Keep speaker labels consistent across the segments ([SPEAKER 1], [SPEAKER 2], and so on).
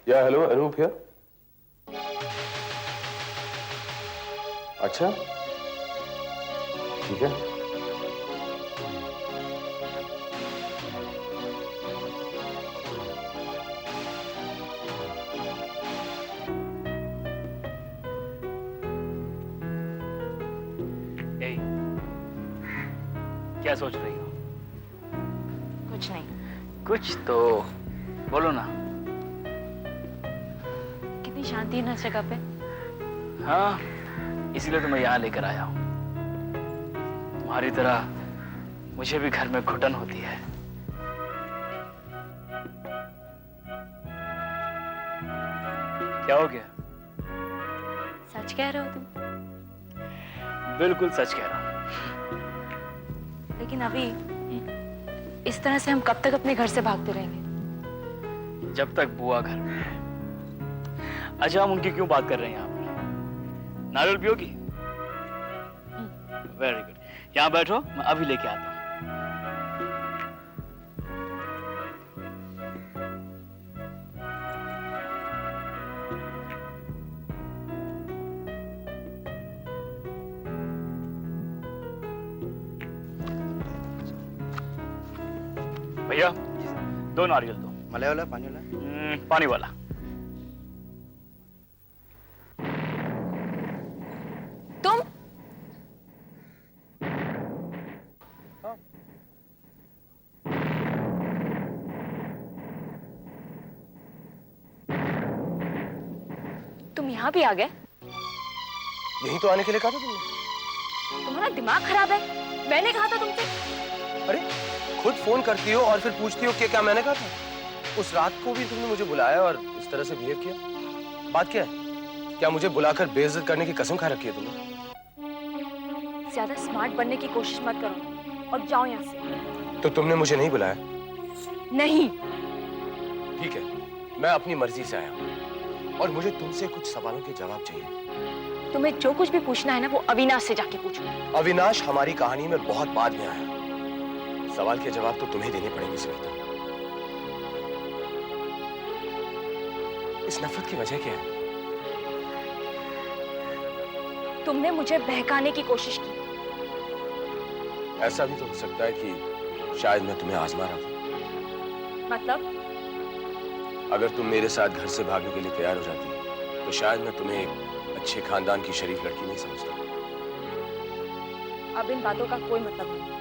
[SPEAKER 1] या hello, Anoop here. अच्छा, ठीक है।
[SPEAKER 2] क्या सोच रही हो?
[SPEAKER 3] कुछ नहीं।
[SPEAKER 2] कुछ तो बोलो ना।
[SPEAKER 3] कितनी शांति है ना इस जगह पे।
[SPEAKER 2] हाँ, इसीलिए तो मैं यहाँ लेकर आया हूँ। तुम्हारी तरह मुझे भी घर में घुटन होती है। क्या हो गया?
[SPEAKER 3] सच कह रहे हो तुम?
[SPEAKER 2] बिल्कुल सच कह रहा हूँ।
[SPEAKER 3] लेकिन अभी इस तरह से हम कब तक अपने घर से भागते रहेंगे?
[SPEAKER 2] जब तक बुआ घर में है। अच्छा, हम उनकी क्यों बात कर रहे हैं यहाँ पर? नारियल पियोगी? Very good. यहाँ बैठो, मैं अभी लेके आता हूँ। भैया, 2 नारियल दो।
[SPEAKER 4] मलाई वाला, पानी वाला?
[SPEAKER 2] पानी वाला।
[SPEAKER 3] तुम? तुम यहाँ भी आ गए?
[SPEAKER 1] यही तो आने के लिए कहा था तुमने।
[SPEAKER 3] तुम्हारा दिमाग खराब है। मैंने कहा था तुमसे।
[SPEAKER 1] अरे, खुद फोन करती हो और फिर पूछती हो कि क्या मैंने कहा था। उस रात को भी तुमने मुझे बुलाया और इस तरह से बिहेव किया। बात क्या है? क्या मुझे बुलाकर बेइज्जत करने की कसम खा रखी है तुमने?
[SPEAKER 3] ज्यादा स्मार्ट बनने की कोशिश मत करो और जाओ यहाँ से।
[SPEAKER 1] तो तुमने मुझे नहीं बुलाया?
[SPEAKER 3] नहीं।
[SPEAKER 1] ठीक है, मैं अपनी मर्जी से आया हूँ और मुझे तुमसे कुछ सवालों के जवाब चाहिए।
[SPEAKER 3] तुम्हें जो कुछ भी पूछना है ना, वो अविनाश से जाके पूछो।
[SPEAKER 1] अविनाश हमारी कहानी में बहुत बाद में आया। सवाल के जवाब तो तुम्हें देने पड़ेंगे सविता। इस नफरत की वजह क्या है?
[SPEAKER 3] तुमने मुझे बहकाने की कोशिश की।
[SPEAKER 1] ऐसा भी तो हो सकता है कि शायद मैं तुम्हें आजमा रहा था।
[SPEAKER 3] मतलब?
[SPEAKER 1] अगर तुम मेरे साथ घर से भागने के लिए तैयार हो जाती तो शायद मैं तुम्हें एक अच्छे खानदान की शरीफ लड़की नहीं समझता।
[SPEAKER 3] अब इन बातों का कोई मतलब नहीं।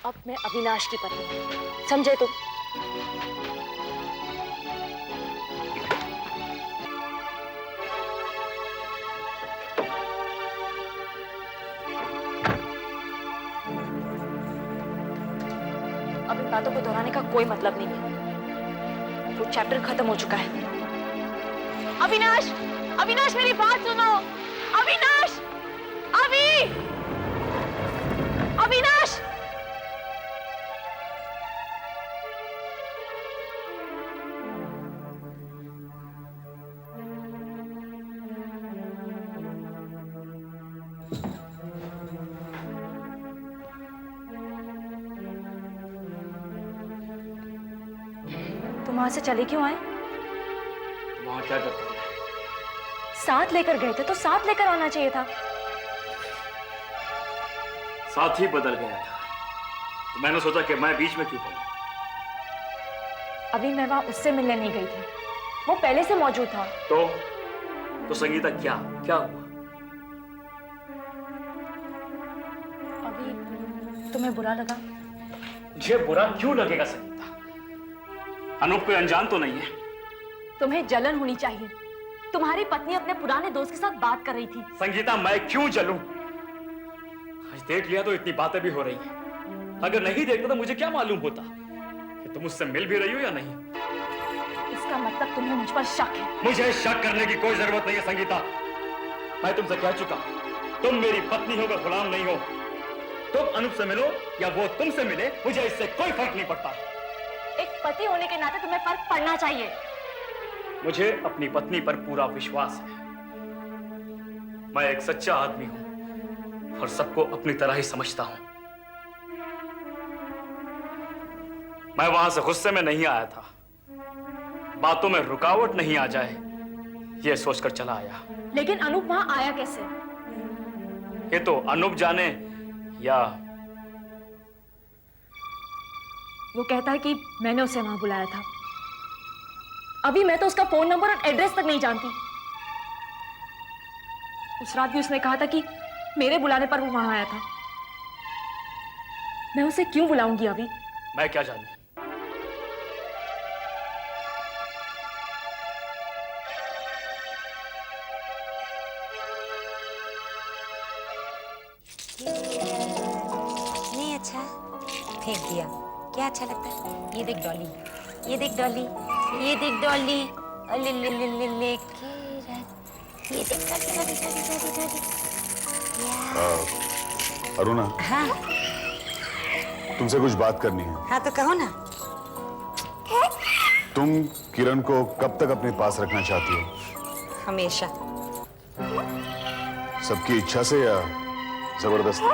[SPEAKER 3] अब मैं अविनाश की पत्नी हूं, समझे तुम? अब इन बातों को दोहराने का कोई मतलब नहीं है। वो चैप्टर खत्म हो चुका है। अविनाश, अविनाश मेरी बात सुनो। अविनाश, अविनाश। तुम वहां से चले क्यों आए?
[SPEAKER 2] वहां क्या करते थे?
[SPEAKER 3] साथ लेकर गए थे तो साथ लेकर आना चाहिए था।
[SPEAKER 2] साथ ही बदल गया था तो मैंने सोचा कि मैं बीच में क्यों पड़ा।
[SPEAKER 3] अभी मैं वहां उससे मिलने नहीं गई थी, वो पहले से मौजूद था।
[SPEAKER 2] तो संगीता, क्या क्या हुआ?
[SPEAKER 3] अभी तुम्हें बुरा लगा?
[SPEAKER 2] मुझे बुरा क्यों लगेगा संगीता? अनूप कोई अनजान तो नहीं है।
[SPEAKER 3] तुम्हें जलन होनी चाहिए। तुम्हारी पत्नी अपने पुराने दोस्त के साथ बात कर रही थी।
[SPEAKER 2] संगीता, मैं क्यों जलूं? आज देख लिया तो इतनी बातें भी हो रही हैं। अगर नहीं देखता तो मुझे क्या मालूम होता कि तुम मुझसे मिल भी रही हो या नहीं।
[SPEAKER 3] इसका मतलब तुम्हें मुझ पर शक है।
[SPEAKER 2] मुझे शक करने की कोई जरूरत नहीं है संगीता। मैं तुमसे कह चुका तुम मेरी पत्नी हो, मैं गुलाम नहीं हो। तुम अनूप से मिलो या वो तुमसे मिले, मुझे इससे कोई फर्क नहीं पड़ता।
[SPEAKER 3] एक पति होने के नाते तुम्हें फर्क पड़ना चाहिए।
[SPEAKER 2] मुझे अपनी पत्नी पर पूरा विश्वास है। मैं एक सच्चा आदमी हूं और सबको अपनी तरह ही समझता हूं। मैं वहां से गुस्से में नहीं आया था, बातों में रुकावट नहीं आ जाए ये सोचकर चला आया।
[SPEAKER 3] लेकिन अनूप वहां आया कैसे?
[SPEAKER 2] ये तो अनूप जाने, या
[SPEAKER 3] वो कहता है कि मैंने उसे वहां बुलाया था। अभी मैं तो उसका फोन नंबर और एड्रेस तक नहीं जानती। उस रात भी उसने कहा था कि मेरे बुलाने पर वो वहां आया था। मैं उसे क्यों बुलाऊंगी अभी?
[SPEAKER 2] मैं क्या जानूं?
[SPEAKER 5] नहीं अच्छा, फेंक दिया। क्या अच्छा लगता है? ये देख डॉली, ये देख डॉली, ये देख डॉली। अले ले ले ले ले किरण, ये देख डॉली डॉली डॉली डॉली डॉली।
[SPEAKER 6] अरुणा,
[SPEAKER 5] हाँ
[SPEAKER 6] तुमसे कुछ बात करनी है।
[SPEAKER 5] हाँ तो कहो ना।
[SPEAKER 6] तुम किरण को कब तक अपने पास रखना चाहती हो?
[SPEAKER 5] हमेशा।
[SPEAKER 6] सबकी इच्छा से या जबरदस्ती?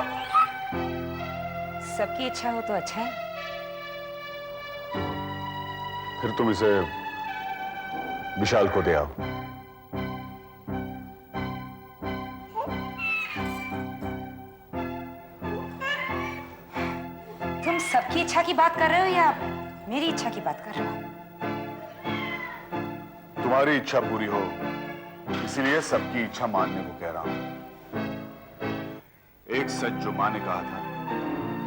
[SPEAKER 5] सबकी इच्छा हो तो अच्छा है।
[SPEAKER 6] फिर तुम इसे विशाल को दे आओ।
[SPEAKER 5] तुम सबकी इच्छा की बात कर रहे हो या मेरी इच्छा की बात कर रहे हो?
[SPEAKER 6] तुम्हारी इच्छा पूरी हो इसीलिए सबकी इच्छा मानने को कह रहा हूं। एक सच जो माँ ने कहा था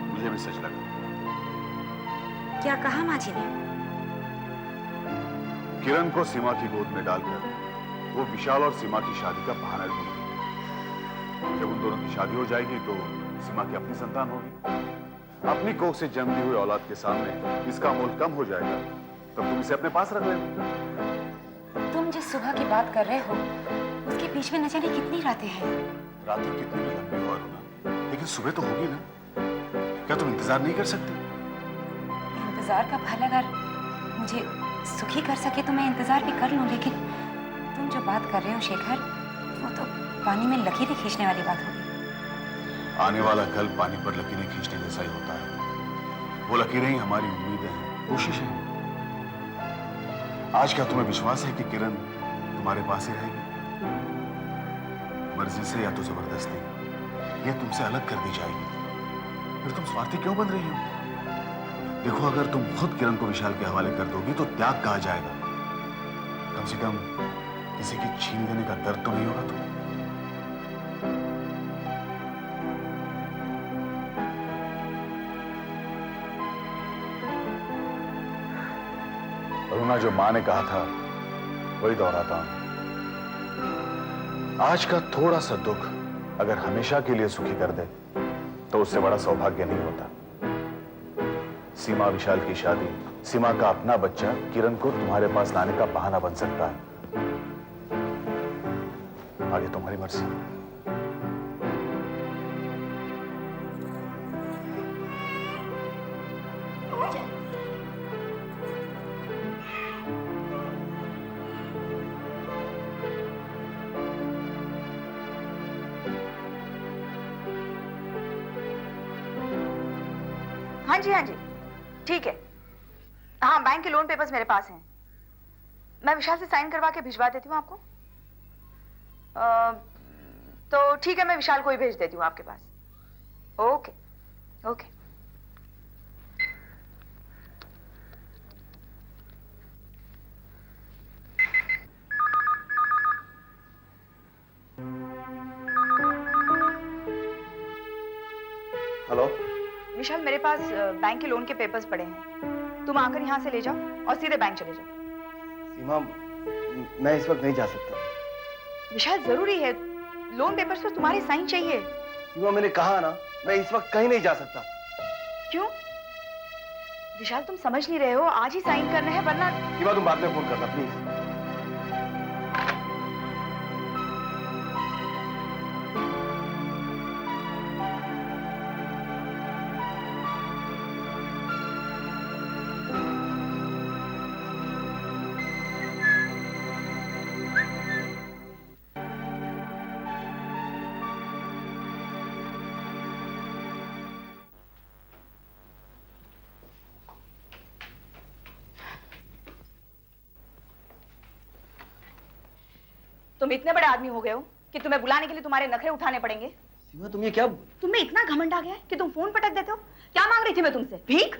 [SPEAKER 6] मुझे भी सच लगा।
[SPEAKER 5] क्या कहा माँ जी ने?
[SPEAKER 6] किरण को सीमा की गोद में डालकर वो विशाल और सीमा की शादी का बहाना ढूंढेगी। जब उन दोनों की शादी हो जाएगी तो सीमा की अपनी संतान होगी। अपनी कोख से जन्मी हुई औलाद के सामने इसका मोल कम हो जाएगा, तब तुम इसे अपने पास रख लेना।
[SPEAKER 5] तुम जिस सुबह की बात कर रहे हो उसके बीच में न जाने कितनी रातें हैं।
[SPEAKER 6] रातें कितनी भी लंबी हो अरुणा, लेकिन सुबह तो होगी ना। क्या तुम इंतजार नहीं कर सकती?
[SPEAKER 5] इंतजार का फल अगर मुझे सुखी कर सके तो मैं इंतजार भी कर लूं, लेकिन तुम जो बात कर रहे हो शेखर, वो तो पानी में लकीरें खींचने वाली बात होगी।
[SPEAKER 6] आने वाला कल पानी पर लकीरें खींचने जैसा ही होता है। वो लकीरें ही हमारी उम्मीदें हैं, कोशिशें हैं। आज क्या तुम्हें विश्वास है कि किरण तुम्हारे पास ही रहेगी? मर्जी से या तो जबरदस्ती ये तुमसे अलग कर दी जाएगी। फिर तुम स्वार्थी क्यों बन रही हो? देखो, अगर तुम खुद किरण को विशाल के हवाले कर दोगी तो त्याग कहा जाएगा। कम से कम किसी की छीन देने का दर्द तो नहीं होगा तुम्हें। अरुणा, जो माँ ने कहा था वही दोहराता हूं। आज का थोड़ा सा दुख अगर हमेशा के लिए सुखी कर दे तो उससे बड़ा सौभाग्य नहीं होता। सीमा विशाल की शादी, सीमा का अपना बच्चा किरण को तुम्हारे पास लाने का बहाना बन सकता है। आगे तुम्हारी मर्जी।
[SPEAKER 7] हाँ जी, हाँ जी, ठीक है। हाँ, बैंक के लोन पेपर्स मेरे पास हैं। मैं विशाल से साइन करवा के भिजवा देती हूँ आपको। तो ठीक है, मैं विशाल को ही भेज देती हूँ आपके पास। Okay okay.
[SPEAKER 4] हेलो,
[SPEAKER 7] विशाल, मेरे पास बैंक के लोन के पेपर्स पड़े हैं। तुम आकर यहाँ से ले जाओ और सीधे बैंक चले जाओ।
[SPEAKER 4] सीमा, मैं इस वक्त नहीं जा सकता।
[SPEAKER 7] विशाल, जरूरी है, लोन पेपर्स पर तुम्हारी साइन चाहिए।
[SPEAKER 4] सीमा, मैंने कहा ना, मैं इस वक्त कहीं नहीं जा सकता।
[SPEAKER 7] क्यों विशाल, तुम समझ नहीं रहे हो? आज ही साइन करना है, वरना।
[SPEAKER 4] सीमा, तुम बाद में फोन करना प्लीज।
[SPEAKER 7] तुम इतने बड़े आदमी हो गए हो कि तुम्हें बुलाने के लिए तुम्हारे नखरे उठाने पड़ेंगे।
[SPEAKER 4] सीमा तुम ये क्या?
[SPEAKER 7] तुम्हें इतना घमंड आ गया है कि तुम फोन पटक देते हो। क्या मांग रही थी मैं तुमसे? भीख?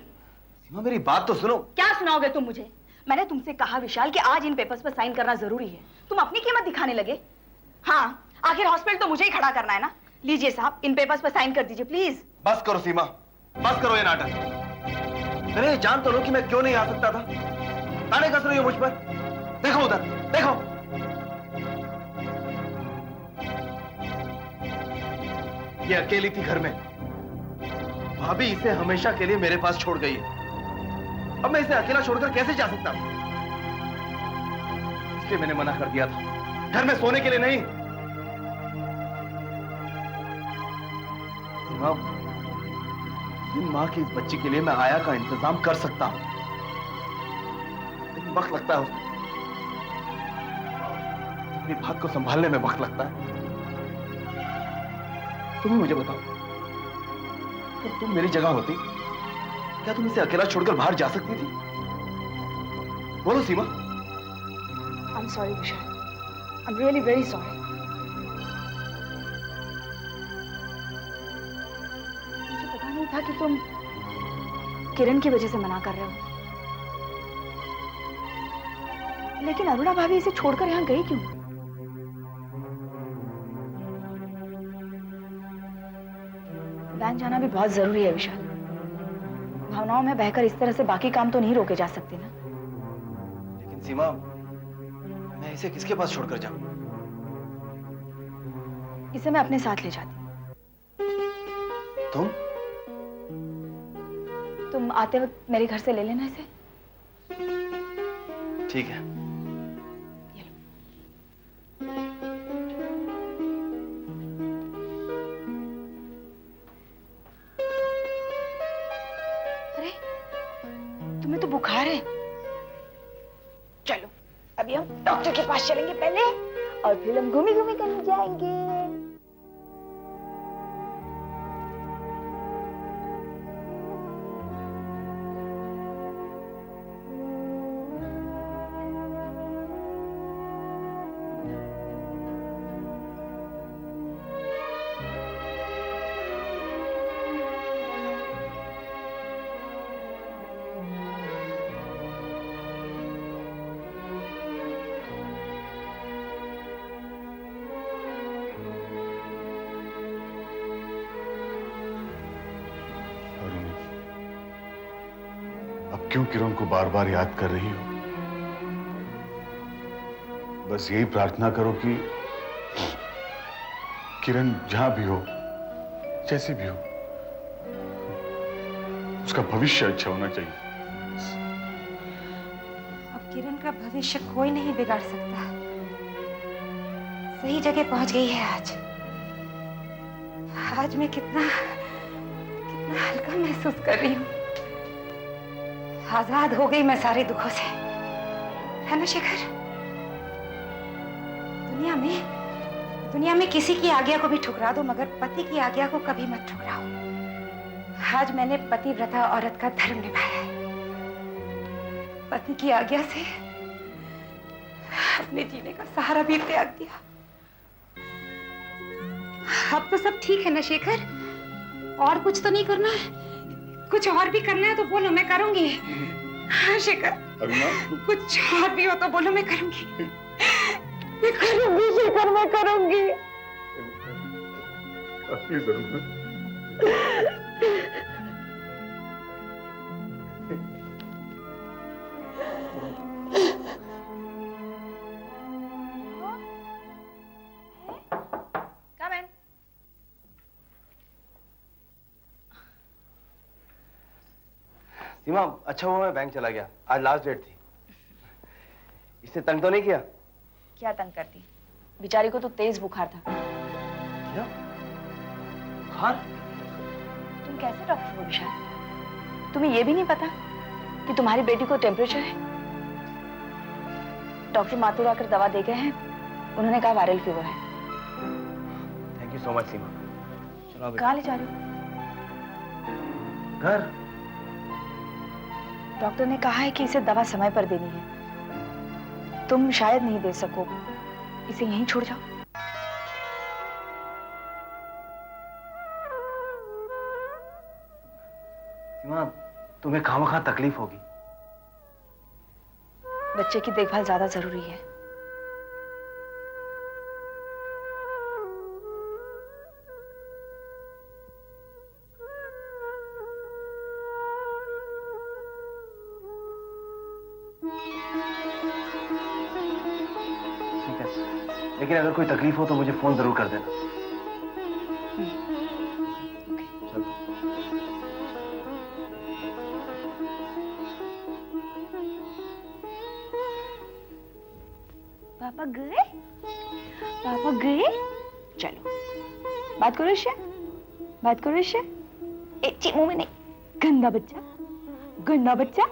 [SPEAKER 4] सीमा मेरी बात तो सुनो।
[SPEAKER 7] क्या सुनाओगे तुम मुझे? मैंने तुमसे कहा विशाल कि आज इन पेपर्स पर साइन करना जरूरी है, तुम अपनी कीमत दिखाने लगे। हाँ, आखिर हॉस्पिटल तो मुझे ही खड़ा करना है ना। लीजिए साहब, इन पेपर्स पर साइन कर दीजिए प्लीज।
[SPEAKER 4] बस करो सीमा, बस करो ये नाटक। मैंने ये जान तो लो कि मैं क्यों नहीं आ सकता था। ताने कस रही हो मुझ पर। देखो उधर, देखो। ये अकेली थी घर में। भाभी इसे हमेशा के लिए मेरे पास छोड़ गई है। अब मैं इसे अकेला छोड़कर कैसे जा सकता हूं? इसलिए मैंने मना कर दिया था, घर में सोने के लिए नहीं। माँ की इस बच्ची के लिए मैं आया का इंतजाम कर सकता हूं, लेकिन वक्त लगता है उसमें। अपनी बात को संभालने में वक्त लगता है। तुम ही मुझे बताओ, अगर तुम मेरी जगह होती, क्या तुम इसे अकेला छोड़कर बाहर जा सकती थी? बोलो सीमा।
[SPEAKER 7] I'm sorry Vishal, I'm really very sorry. मुझे पता नहीं था कि तुम किरण की वजह से मना कर रहे हो। लेकिन अरुणा भाभी इसे छोड़कर यहाँ गई क्यों? बैंक जाना भी बहुत जरूरी है विशाल। भावनाओं में बहकर इस तरह से बाकी काम तो नहीं रोके जा सकते ना।
[SPEAKER 4] लेकिन सीमा, मैं इसे किसके पास छोड़कर जाऊं?
[SPEAKER 7] इसे मैं अपने साथ ले जाती। तुम आते वक्त मेरे घर से ले लेना इसे।
[SPEAKER 4] ठीक है।
[SPEAKER 7] अरे, तुम्हें तो बुखार है। चलो, अभी हम डॉक्टर के पास चलेंगे पहले, और फिर हम घूमी घूमी करने जाएंगे।
[SPEAKER 6] अब क्यों किरण को बार बार याद कर रही हो? बस यही प्रार्थना करो कि किरण जहां भी हो, जैसे भी हो, उसका भविष्य अच्छा होना चाहिए।
[SPEAKER 5] अब किरण का भविष्य कोई नहीं बिगाड़ सकता। सही जगह पहुंच गई है आज। आज मैं कितना हल्का महसूस कर रही हूँ। आजाद हो गई मैं सारे दुखों से, है ना शेखर? दुनिया में किसी की आज्ञा को भी ठुकरा दो, मगर पति की आज्ञा को कभी मत ठुकराओ। आज मैंने पतिव्रता औरत का धर्म निभाया है। पति की आज्ञा से अपने जीने का सहारा भी त्याग दिया। अब तो सब ठीक है ना शेखर? और कुछ तो नहीं करना है? कुछ और भी करना है तो बोलो, मैं करूंगी। हाँ शेखर, कुछ और भी हो तो बोलो, मैं करूंगी। मैं करूंगी शेखर, मैं करूंगी।
[SPEAKER 7] Come in.
[SPEAKER 4] सीमा, अच्छा हुआ मैं बैंक चला गया, आज लास्ट डेट थी। इससे तंग तो नहीं किया?
[SPEAKER 7] क्या तंग करती? बेचारी को तो तेज बुखार था।
[SPEAKER 4] क्या बुखार?
[SPEAKER 7] तुम कैसे डॉक्टर हो विशाल? तुम्हें यह भी नहीं पता कि तुम्हारी बेटी को टेम्परेचर है? डॉक्टर माथुर आकर दवा दे गए हैं, उन्होंने कहा वायरल फीवर है।
[SPEAKER 4] थैंक यू सो मच सीमा। चलो
[SPEAKER 7] कहाँ ले जा रहे हो?
[SPEAKER 4] घर।
[SPEAKER 7] डॉक्टर ने कहा है कि इसे दवा समय पर देनी है। तुम शायद नहीं दे सको, इसे यहीं छोड़ जाओ।
[SPEAKER 4] सीमा, तुम्हें खामखा तकलीफ होगी।
[SPEAKER 7] बच्चे की देखभाल ज्यादा जरूरी है।
[SPEAKER 4] ठीक है, लेकिन अगर कोई तकलीफ हो तो मुझे फोन जरूर कर देना। चलो।
[SPEAKER 7] पापा गए? पापा गए? चलो बात करो इससे, बात करो इससे। मुंह में नहीं, गंदा बच्चा, गंदा बच्चा।